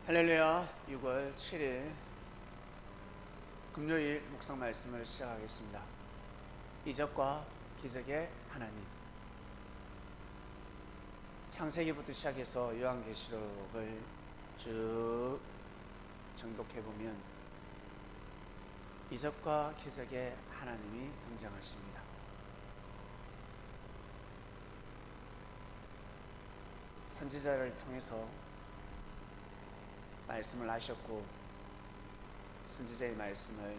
할렐루야. 6월 7일 금요일 묵상 말씀을 시작하겠습니다. 이적과 기적의 하나님. 창세기부터 시작해서 요한계시록을 쭉 정독해보면 이적과 기적의 하나님이 등장하십니다. 선지자를 통해서 말씀을 하셨고, 선지자의 말씀을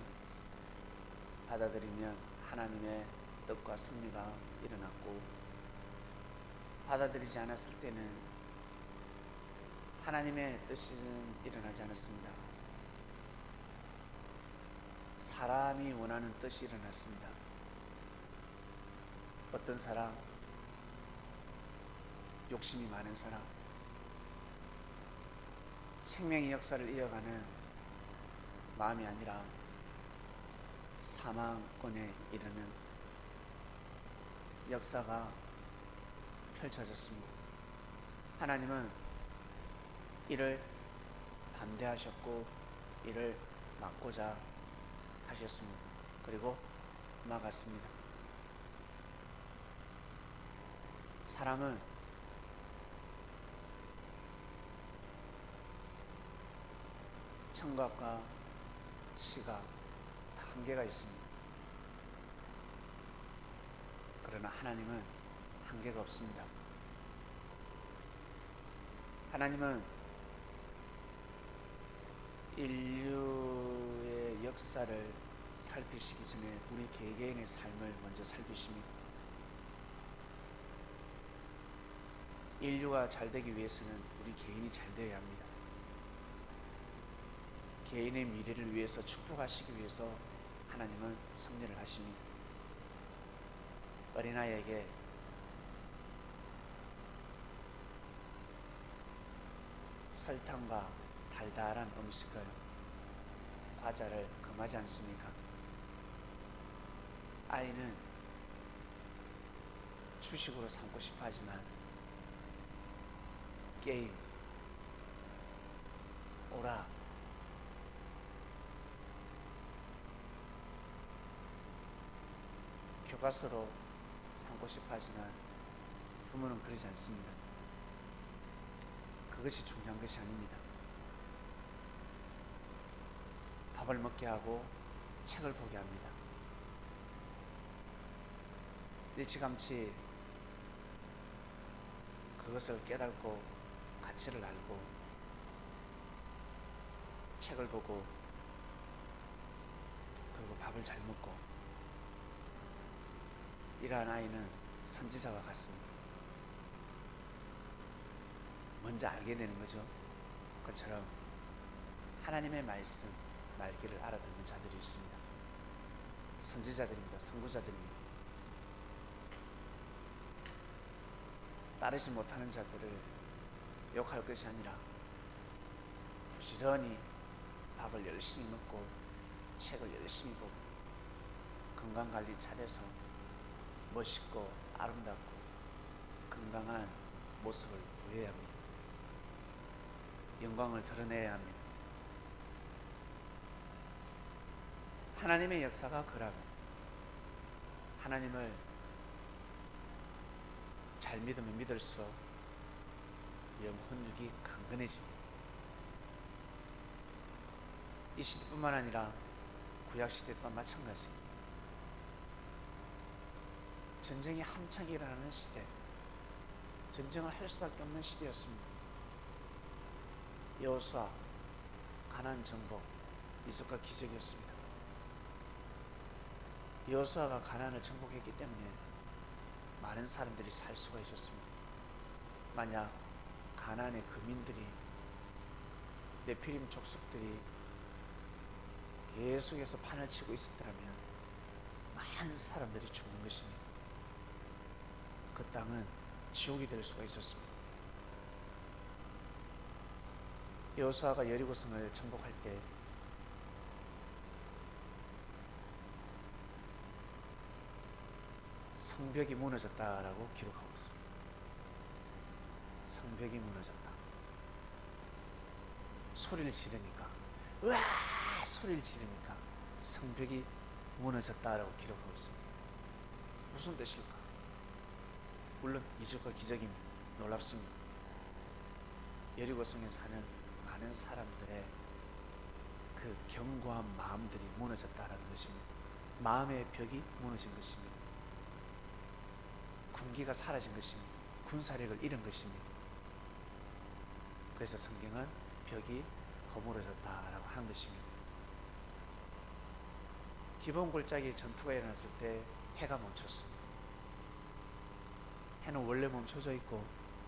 받아들이면 하나님의 뜻과 섭리가 일어났고, 받아들이지 않았을 때는 하나님의 뜻은 일어나지 않았습니다. 사람이 원하는 뜻이 일어났습니다. 어떤 사람, 욕심이 많은 사람, 생명의 역사를 이어가는 마음이 아니라 사망권에 이르는 역사가 펼쳐졌습니다. 하나님은 이를 반대하셨고 이를 막고자 하셨습니다. 그리고 막았습니다. 사람은 청각과 시각 다 한계가 있습니다. 그러나 하나님은 한계가 없습니다. 하나님은 인류의 역사를 살피시기 전에 우리 개개인의 삶을 먼저 살피십니다. 인류가 잘 되기 위해서는 우리 개인이 잘 되어야 합니다. 개인의 미래를 위해서 축복하시기 위해서 하나님은 섭리를 하십니다. 어린아이에게 설탕과 달달한 음식을, 과자를 금하지 않습니까? 아이는 주식으로 삼고 싶어 하지만 게임, 오락, 교과서로 삼고 싶어 하지만 부모는 그러지 않습니다. 그것이 중요한 것이 아닙니다. 밥을 먹게 하고 책을 보게 합니다. 일찌감치 그것을 깨닫고 가치를 알고 책을 보고 그리고 밥을 잘 먹고, 이러한 아이는 선지자와 같습니다. 먼저 알게 되는 거죠. 그것처럼 하나님의 말씀, 말귀를 알아듣는 자들이 있습니다. 선지자들입니다. 선구자들입니다. 따르지 못하는 자들을 욕할 것이 아니라 부지런히 밥을 열심히 먹고 책을 열심히 보고 건강관리 잘해서 멋있고 아름답고 건강한 모습을 보여야 합니다. 영광을 드러내야 합니다. 하나님의 역사가 그라면 하나님을 잘 믿으면 믿을수록 영혼육이 강건해집니다. 이 시대뿐만 아니라 구약시대과 마찬가지입니다. 전쟁이 한창 일어나는 시대, 전쟁을 할 수밖에 없는 시대였습니다. 여호수아, 가나안 정복, 이적과 기적이었습니다. 여호수아가 가나안을 정복했기 때문에 많은 사람들이 살 수가 있었습니다. 만약 가나안의 거민들이, 네피림 족속들이 계속해서 판을 치고 있었더라면 많은 사람들이 죽는 것입니다. 그 땅은 지옥이 될 수가 있었습니다. 여호수아가 여리고성을 정복할 때 성벽이 무너졌다라고 기록하고 있습니다. 성벽이 무너졌다. 소리를 지르니까, 으아 소리를 지르니까 성벽이 무너졌다라고 기록하고 있습니다. 무슨 뜻일까? 물론 이적과 기적이 놀랍습니다. 여리고성에 사는 많은 사람들의 그 견고한 마음들이 무너졌다라는 것입니다. 마음의 벽이 무너진 것입니다. 군기가 사라진 것입니다. 군사력을 잃은 것입니다. 그래서 성경은 벽이 허물어졌다라고 하는 것입니다. 기본 골짜기 전투가 일어났을 때 해가 멈췄습니다. 해는 원래 멈춰져 있고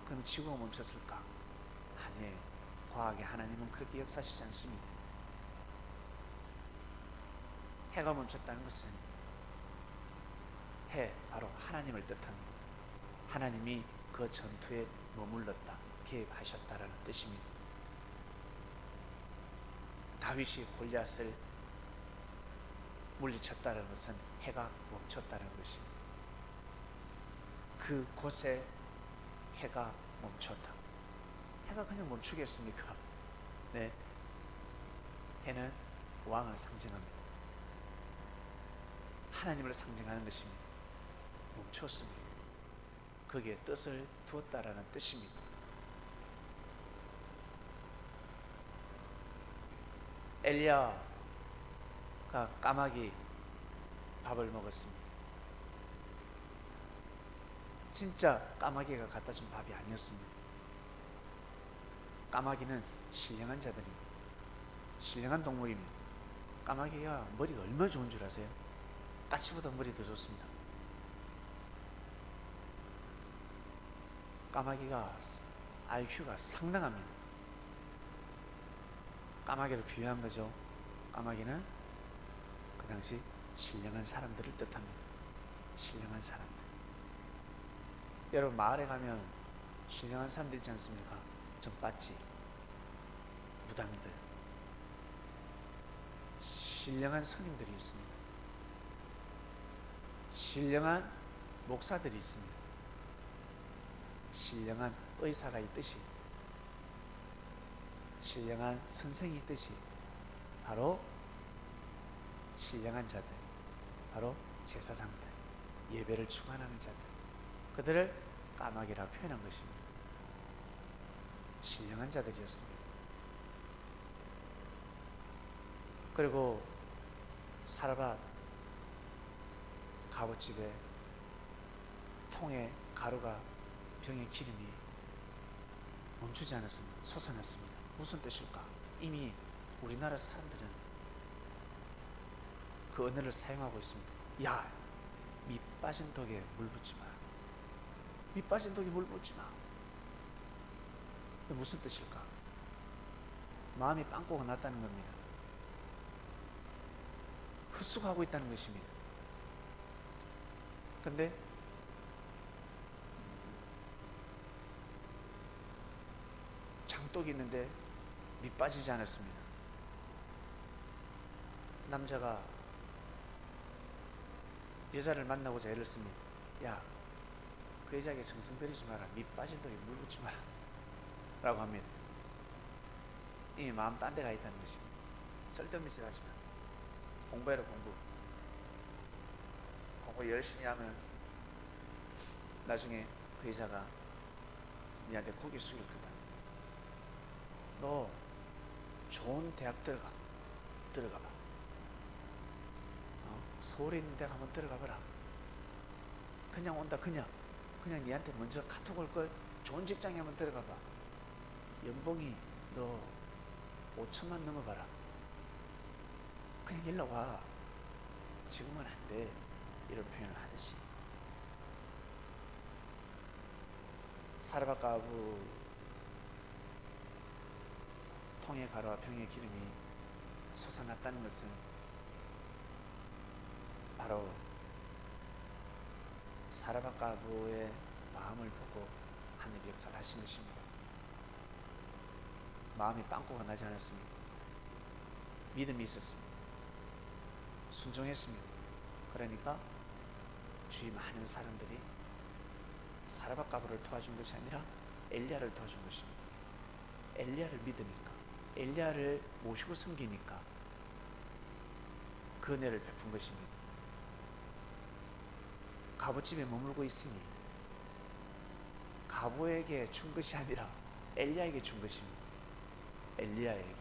그럼 지구가 멈췄을까? 아니에요. 과학의 하나님은 그렇게 역사하시지 않습니다. 해가 멈췄다는 것은 해, 바로 하나님을 뜻합니다. 하나님이 그 전투에 머물렀다, 개입하셨다라는 뜻입니다. 다윗이 골리앗을 물리쳤다는 것은 해가 멈췄다는 것입니다. 그 곳에 해가 멈췄다. 해가 그냥 멈추겠습니까? 네. 해는 왕을 상징합니다. 하나님을 상징하는 것입니다. 멈췄습니다. 거기에 뜻을 두었다라는 뜻입니다. 엘리야가 까마귀 밥을 먹었습니다. 진짜 까마귀가 갖다 준 밥이 아니었습니다. 까마귀는 신령한 자들입니다. 신령한 동물입니다. 까마귀가 머리가 얼마나 좋은 줄 아세요? 까치보다 머리 더 좋습니다. 까마귀가 IQ가 상당합니다. 까마귀를 비유한 거죠. 까마귀는 그 당시 신령한 사람들을 뜻합니다. 신령한 사람들. 여러분 마을에 가면 신령한 사람들 있지 않습니까? 전빠지, 무당들, 신령한 스님들이 있습니다. 신령한 목사들이 있습니다. 신령한 의사가 있듯이, 신령한 선생이 있듯이, 바로 신령한 자들, 바로 제사장들, 예배를 주관하는 자들, 그들을 까마귀라 표현한 것입니다. 신령한 자들이었습니다. 그리고 사르밧 가부집에 통에 가루가 병의 기름이 멈추지 않았습니다. 솟아났습니다. 무슨 뜻일까? 이미 우리나라 사람들은 그 언어를 사용하고 있습니다. 야, 밑 빠진 독에 물 붓지 마. 밑 빠진 독에 물 붓지 마. 무슨 뜻일까? 마음이 빵꾸가 났다는 겁니다. 흡수하고 있다는 것입니다. 근데 장독이 있는데 밑 빠지지 않았습니다. 남자가 여자를 만나고자 애를 씁니다. 야, 그 여자에게 정성 들이지 마라. 밑 빠진 독에 물 붓지 마라 라고 합니다. 이미 마음 딴 데 가 있다는 것입니다. 쓸데없는 짓 하지 마. 공부해라. 공부 열심히 하면 나중에 그 여자가 니한테 고개 숙일 거다. 너 좋은 대학 들어가 봐. 서울에 있는 대학 한번 들어가 봐라. 그냥 온다. 그냥 니한테 먼저 카톡 올걸. 좋은 직장에 한번 들어가 봐. 연봉이 너 5천만 넘어가라. 그냥 연락 와. 지금은 안 돼. 이런 표현을 하듯이. 사르밧 가부 통의 가루와 병의 기름이 솟아났다는 것은 바로 사르밧 가부의 마음을 보고 하늘이 역사를 하신 것입니다. 마음이 빵꾸가 나지 않았습니다. 믿음이 있었습니다. 순종했습니다. 그러니까 주위 많은 사람들이 사르밧 가부를 도와준 것이 아니라 엘리야를 도와준 것입니다. 엘리야를 믿으니까 엘리야를 모시고 섬기니까 그 은혜를 베푼 것입니다. 가부집에 머물고 있으니 가부에게 준 것이 아니라 엘리야에게 준 것입니다. 엘리야에게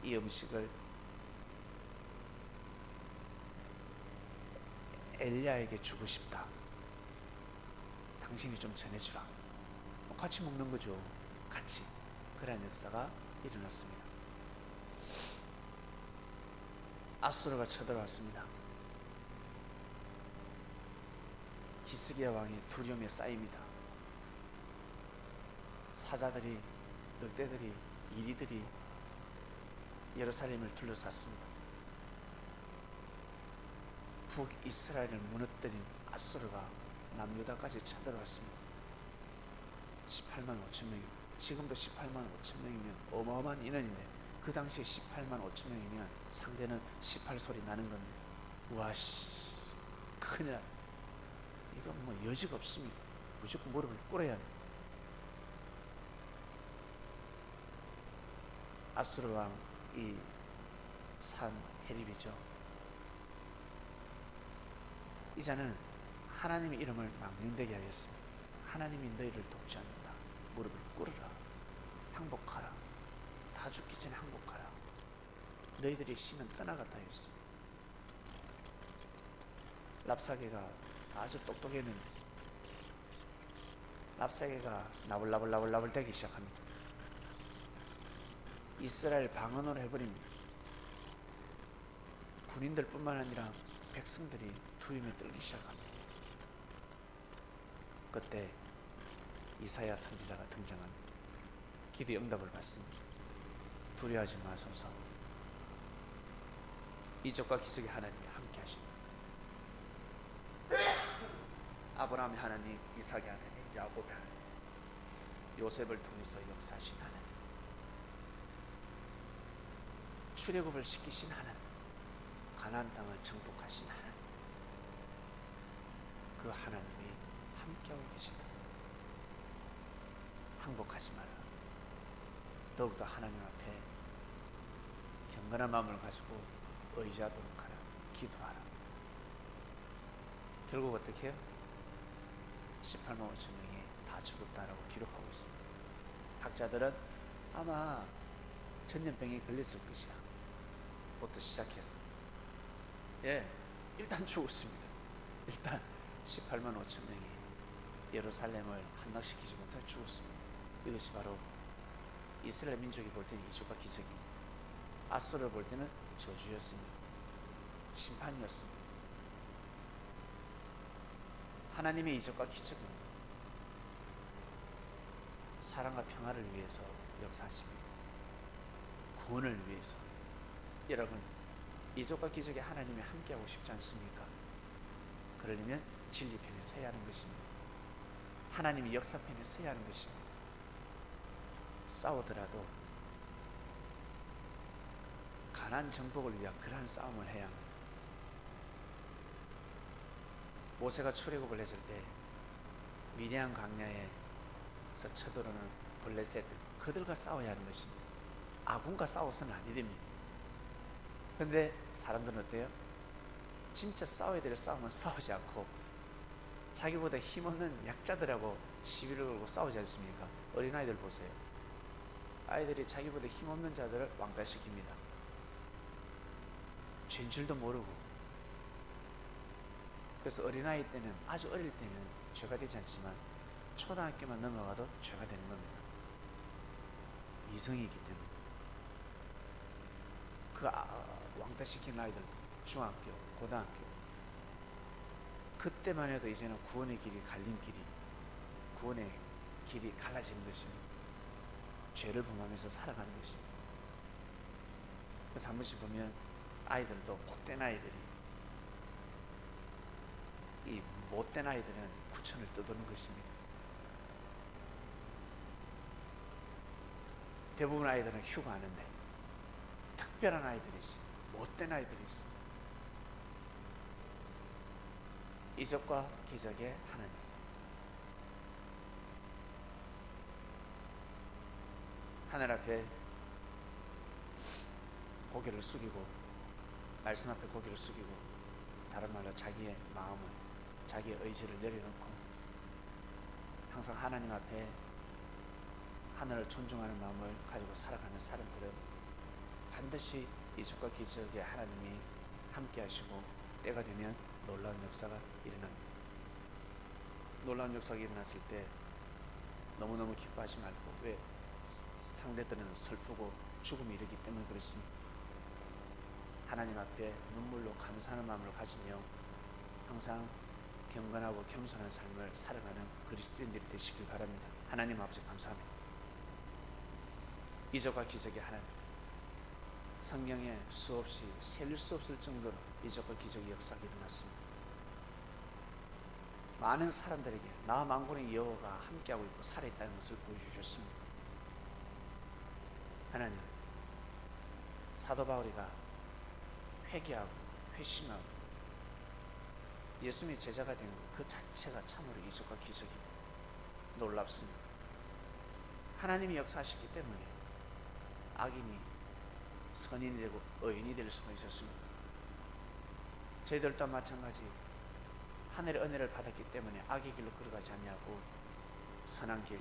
이 음식을 엘리야에게 주고 싶다. 당신이 좀 전해주라. 같이 먹는 거죠. 같이. 그런 역사가 일어났습니다. 아수르가 쳐들어왔습니다. 히스기야 왕이 두려움에 쌓입니다. 사자들이, 늑대들이, 이리들이 예루살렘을 둘러쌌습니다. 북이스라엘을 무너뜨린 아수르가 남유다까지 쳐들어왔습니다. 18만 5천 명이고, 지금도 18만 5천 명이면 어마어마한 인원인데 그 당시에 18만 5천 명이면 상대는 18소리 나는 겁니다. 와씨, 큰일. 이건 뭐 여지가 없습니다. 무조건 무릎을 꿇어야 합니다. 아수르 왕이 산 해립이죠. 이자는 하나님의 이름을 망령되게 하였습니다. 하나님이 너희를 돕지 않는다. 무릎을 꿇으라. 항복하라. 다 죽기 전에 항복하라. 너희들의 신은 떠나갔다 했습니다. 랍사게가 아주 똑똑했는데 랍사게가 나불나불 대기 시작합니다. 이스라엘 방언으로 해버립니다. 군인들 뿐만 아니라 백성들이 두려움에 떨기 시작합니다. 그때 이사야 선지자가 등장합니다. 기도의 응답을 받습니다. 두려워하지 마소서. 이적과 기적의 하나님이 함께 하신다. 아브라함의 하나님, 이삭의 하나님, 야곱의 하나님, 요셉을 통해서 역사하신 하나님, 출애굽을 시키신 하나님, 가나안 땅을 정복하신 하나님, 그 하나님이 함께하고 계신다. 항복하지 마라. 더욱더 하나님 앞에 경건한 마음을 가지고 의지하도록 하라. 기도하라. 결국 어떻게 해요? 18만 5천 명이 다 죽었다라고 기록하고 있습니다. 학자들은 아마 전염병이 걸렸을 것이야. 부터 시작해서 일단 죽었습니다. 일단 18만 5천 명이 예루살렘을 함락시키지 못해 죽었습니다. 이것이 바로 이스라엘 민족이 볼 때는 이적과 기적입니다. 아수르를 볼 때는 저주였습니다. 심판이었습니다. 하나님의 이적과 기적은 사랑과 평화를 위해서 역사하십니다. 구원을 위해서. 여러분, 이적과 기적에 하나님이 함께하고 싶지 않습니까? 그러려면 진리편에 서야 하는 것입니다. 하나님이 역사편에 서야 하는 것입니다. 싸우더라도 가나안 정복을 위한 그러한 싸움을 해야 합니다. 모세가 출애굽을 했을 때 미디안 광야에서 쳐들어오는 블레셋, 그들과 싸워야 하는 것입니다. 아군과 싸워서는 아니 됩니다. 근데 사람들은 어때요? 진짜 싸워야 될 싸움은 싸우지 않고 자기보다 힘없는 약자들하고 시비를 걸고 싸우지 않습니까? 어린아이들 보세요. 아이들이 자기보다 힘없는 자들을 왕따시킵니다. 죄인 줄도 모르고. 그래서 어린아이 때는, 아주 어릴 때는 죄가 되지 않지만 초등학교만 넘어가도 죄가 되는 겁니다. 이성이기 때문에. 그 왕따시킨 아이들, 중학교, 고등학교, 그때만 해도 이제는 구원의 길이 갈림길이, 구원의 길이 갈라지는 것입니다. 죄를 범하면서 살아가는 것입니다. 그래서 한 번씩 보면 아이들도, 못된 아이들이, 이 못된 아이들은 구천을 떠도는 것입니다. 대부분 아이들은 휴가하는데 특별한 아이들이 있습니다. 못된 아이들이 있습니다. 이적과 기적의 하나님. 하늘 앞에 고개를 숙이고, 말씀 앞에 고개를 숙이고, 다른 말로 자기의 마음을, 자기의 의지를 내려놓고 항상 하나님 앞에 하늘을 존중하는 마음을 가지고 살아가는 사람들은 반드시 이적과 기적의 하나님이 함께 하시고 때가 되면 놀라운 역사가 일어납니다. 놀라운 역사가 일어났을 때 너무너무 기뻐하지 말고, 왜? 상대들은 슬프고 죽음이 이르기 때문에 그렇습니다. 하나님 앞에 눈물로 감사하는 마음을 가지며 항상 경건하고 겸손한 삶을 살아가는 그리스도인들이 되시길 바랍니다. 하나님 아버지 감사합니다. 이적과 기적의 하나님, 성경에 수없이 셀 수 없을 정도로 이적과 기적의 역사가 일어났습니다. 많은 사람들에게 나 만군의 여호와가 함께하고 있고 살아있다는 것을 보여주셨습니다. 하나님, 사도 바울이가 회개하고 회심하고 예수님의 제자가 되는 그 자체가 참으로 이적과 기적이 놀랍습니다. 하나님이 역사하셨기 때문에 악인이 선인이 되고 의인이 될 수가 있었습니다. 저희들도 마찬가지 하늘의 은혜를 받았기 때문에 악의 길로 걸어가지 아니하고 선한 길,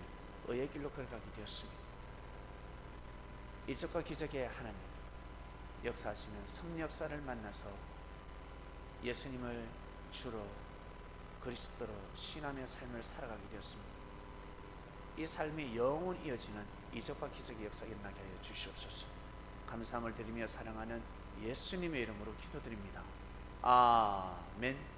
의의 길로 걸어가게 되었습니다. 이적과 기적의 하나님, 역사하시는 섭리 역사를 만나서 예수님을 주로 그리스도로 신하며 삶을 살아가게 되었습니다. 이 삶이 영원 이어지는 이적과 기적의 역사가 일어나게 하여 주시옵소서. 감사함을 드리며 사랑하는 예수님의 이름으로 기도드립니다. 아멘.